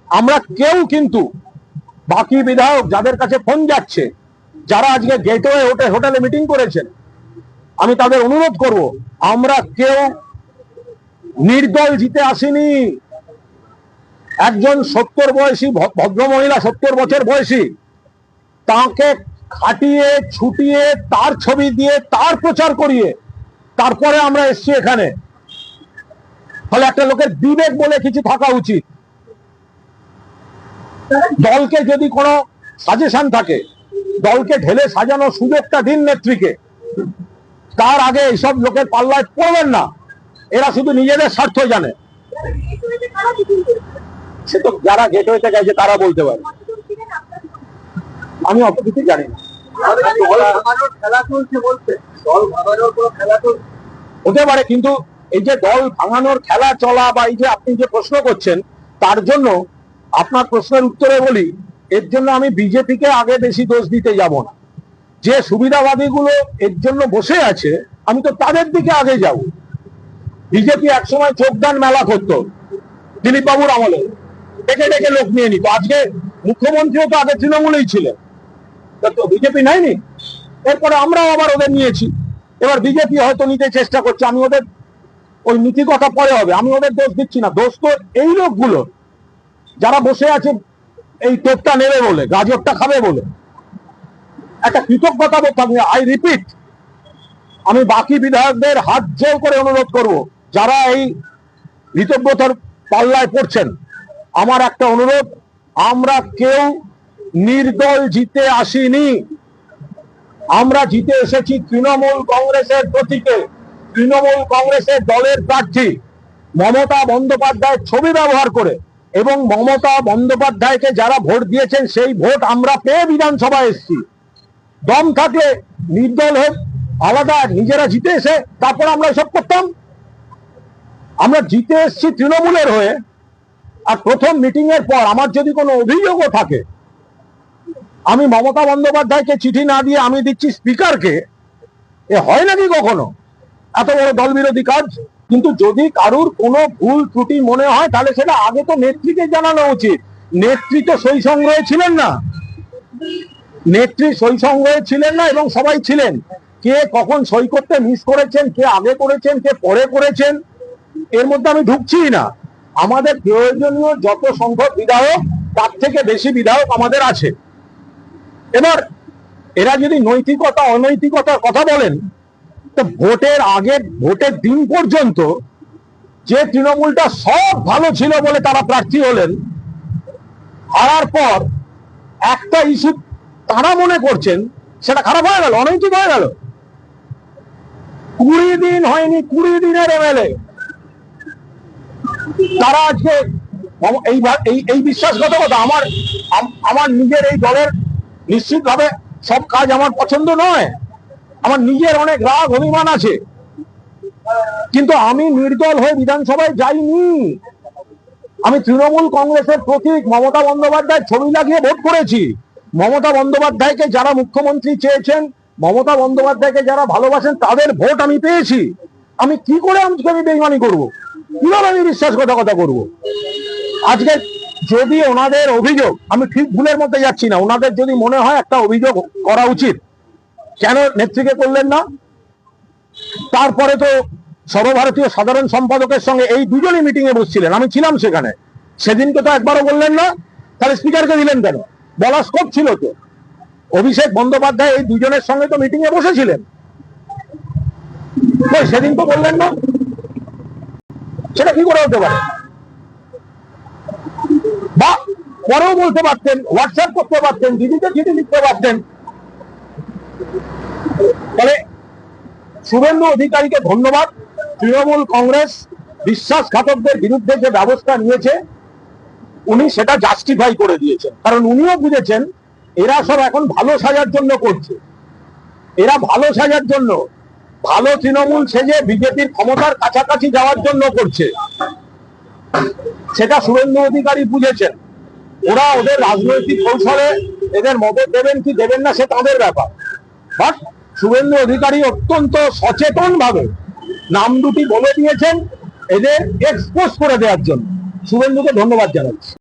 আমরা কেউ কিন্তু বাকি বিধায়ক যাদের কাছে ফোন যাচ্ছে, যারা আজকে গেটওয়ে হোটেলে মিটিং করেছেন, আমি তাদের অনুরোধ করব, আমরা কেউ নির্দল জিতে আসিনি। একজন 70 বয়সী ভদ্রমহিলা, 70 বছর বয়সী, তাকে খাটিয়ে ছুটিয়ে তার ছবি দিয়ে তার প্রচার করিয়ে তারপরে আমরা এসছি এখানে। ফলে একটা লোকের বিবেক বলে কিছু থাকা উচিত। দলকে যদি কোনো সাজেশন থাকে, দলকে ঢেলে সাজানো সুযোগটা দিন নেত্রীকে। তার আগে এইসব লোকের পাল্লায় পড়বেন না, এরা শুধু নিজেদের স্বার্থ জানে। সে তো যারা গেটওয়েতে গেছে তারা বলতে পারে, আমি অত কিছু জানি না। হতে পারে, কিন্তু এই যে দল ভাঙানোর খেলা চলা বা এই যে আপনি যে প্রশ্ন করছেন, তার জন্য আপনার প্রশ্নের উত্তরে বলি, এর জন্য আমি বিজেপিকে আগে বেশি দোষ দিতে যাব না। যে সুবিধাবাদী গুলো এর জন্য বসে আছে, আমি তো তাদের দিকে আগে যাব। বিজেপি একসময় চোখদান মেলা করতো দিলীপ বাবুর আমলে, ডেকে ডেকে লোক নিয়ে নিত। আজকে মুখ্যমন্ত্রীও তো আগে তৃণমূলেই ছিলেন, তো বিজেপি নেয়নি। এরপরে আমরাও আবার ওদের নিয়েছি, এবার বিজেপি হয়তো নিতে চেষ্টা করছে। আমি ওদের ওই নীতি কথা পরে হবে, আমি ওদের দোষ দিচ্ছি না। দোষ তো এই লোকগুলো যারা বসে আছে এই টোপটা নেবে বলে, গাজরটা খাবে বলে। একটা কৃতজ্ঞতা বোধ থাকবে। আই রিপিট, আমি বাকি বিধায়কদের হাত জোর করে অনুরোধ করব, যারা এই কৃতজ্ঞতার পাল্লায় পড়ছেন, আমার একটা অনুরোধ, আমরা কেউ নির্দল জিতে আসিনি। আমরা জিতে এসেছি তৃণমূল কংগ্রেসের প্রতীকে, তৃণমূল কংগ্রেসের দলের প্রার্থী মমতা বন্দ্যোপাধ্যায়ের ছবি ব্যবহার করে, এবং মমতা বন্দ্যোপাধ্যায়কে যারা ভোট দিয়েছেন সেই ভোট আমরা পেয়ে বিধানসভায় এসেছি। দম থাকলে নির্দল হোক আলাদা, নিজেরা জিতে এসে তারপর আমরা এসব করতাম। আমরা জিতে এসেছি তৃণমূলের হয়ে। আর প্রথম মিটিং এর পর আমার যদি কোনো অভিযোগও থাকে, আমি মমতা বন্দ্যোপাধ্যায়কে চিঠি না দিয়ে আমি দিচ্ছি স্পিকারকে। এ হয় নাকি কখনো এত বড় দল বিরোধী কাজ? কিন্তু যদি কারুর কোনো ভুল ত্রুটি মনে হয়, তাহলে সেটা আগে তো নেত্রীকে জানানো উচিত। নেত্রী তো সই সংগ্রহে ছিলেন না, নেত্রী সই সংগ্রহে ছিলেন না, এবং সবাই ছিলেন। কে কখন সই করতে মিস করেছেন, কে আগে করেছেন, কে পরে করেছেন, এর মধ্যে আমি ঢুকছি না। আমাদের প্রয়োজনীয় যত সংখ্যক বিধায়ক, তার থেকে বেশি বিধায়ক আমাদের আছে। এবার এরা যদি নৈতিকতা অনৈতিকতার কথা বলেন, তো ভোটের আগে, ভোটের দিন পর্যন্ত যে তৃণমূলটা সব ভালো ছিল বলে তারা প্রার্থী হলেন, হারার পর একটা ইস্যু তারা মনে করছেন সেটা খারাপ হয়ে গেল, অনৈতিক হয়ে গেল। 20 দিন হয়নি, 20 দিনের এমএলএ তারা আজকে এই বিশ্বাসঘাতকতা। আমার নিজের এই দলের নিশ্চিতভাবে সব কাজ আমার পছন্দ নয়, আমার নিজের অনেক রাগ অভিমান আছে, কিন্তু আমি নির্দল হয়ে বিধানসভায় যাইনি। আমি তৃণমূল কংগ্রেসের প্রতীক মমতা বন্দ্যোপাধ্যায়ের ছবি লাগিয়ে ভোট করেছি। মমতা বন্দ্যোপাধ্যায়কে যারা মুখ্যমন্ত্রী চেয়েছেন, মমতা বন্দ্যোপাধ্যায়কে যারা ভালোবাসেন, তাদের ভোট আমি পেয়েছি। আমি কি করে আমি বেইমানি করবো? কিভাবে আমি বিশ্বাসঘাতকতা করবো? আজকে যদি ওনাদের অভিযোগ, আমি ঠিক ভুলের মধ্যে যাচ্ছি না, ওনাদের যদি মনে হয় একটা অভিযোগ করা উচিত, কেন নেত্রীকে করলেন না? তারপরে তো সর্বভারতীয় সাধারণ সম্পাদকের সঙ্গে এই দুজনই মিটিং এ বসছিলেন, আমি ছিলাম সেখানে। সেদিনকে তো একবারও বললেন না, তাহলে স্পিকারকে দিলেন কেন? বলার স্কোপ ছিল তো। অভিষেক বন্দ্যোপাধ্যায় এই দুজনের সঙ্গে তো মিটিং এ বসেছিলেন, সেদিন তো বললেন না। সেটা কি করে হতে পারে? বা পরেও বলতে পারতেন, হোয়াটসঅ্যাপ করতে পারতেন, দিদিকে চিঠি লিখতে পারতেন। ফলে শুভেন্দু অধিকারীকে ধন্যবাদ। তৃণমূল কংগ্রেস বিশ্বাসঘাতকদের বিরুদ্ধে যে ব্যবস্থা নিয়েছে, উনি সেটা জাস্টিফাই করে দিয়েছেন। কারণ উনিও বুঝেছেন এরা সব এখন ভালো সাজার জন্য করছে। এরা ভালো সাজার জন্য, ভালো তৃণমূল সেজে বিজেপির ক্ষমতার কাছাকাছি যাওয়ার জন্য করছে, সেটা শুভেন্দু অধিকারী বুঝেছেন। ওরা ওদের রাজনৈতিক কৌশলে এদের মদত দেবেন কি দেবেন না, সে তাদের ব্যাপার। বাট শুভেন্দু অধিকারী অত্যন্ত সচেতন ভাবে নাম দুটি বলে দিয়েছেন এদের এক্সপোজ করে দেওয়ার জন্য। শুভেন্দুকে ধন্যবাদ জানাচ্ছি।